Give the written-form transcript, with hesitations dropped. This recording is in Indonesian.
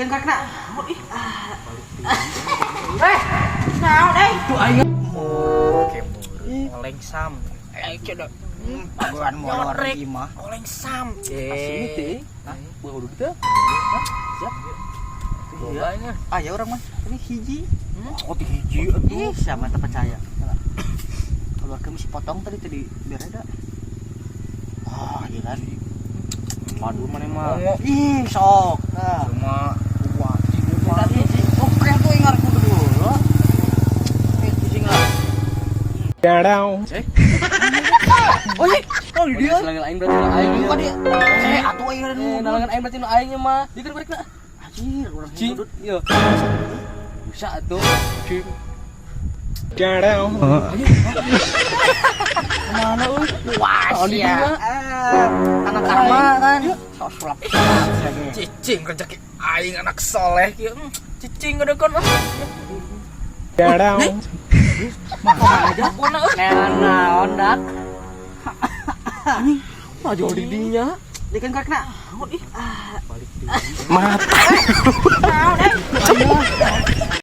Kena nào đây tụi anh oleng sam coba paguan molor gimana oleng sam Sini teh, baru kita. Siap. Iya. Ayo orang mas, ini hiji. Oh hiji Ih, sama tak percaya. Keluar kami si potong tadi biar ada. Ah, iya kan. Padu mana mah? Ih, sok. Nah. Cuma wajib Tadi hiji. Oh, kayak tuh ingat aku dulu. Hiji enggak. Dadau. Oh, iya. Oh, dia. Selangan aing berarti aing. Kok dia? Atuh aing ada nu. Nalangan aing berarti aingnya mah. Dikir balik na. Anjir, urang Cing. hidut. Iya. Bisa atuh. Cing. Dadau. Kemana euy? Wah, Oh, di sia. dinya. Anak karma kan. Sok sulap. Cicing rezeki aing anak soleh kieu. Cicing ada kon. Dadau. Aja. Nah, ondak. Maju di dinya. Dia kan kena. Mata. Nào đây.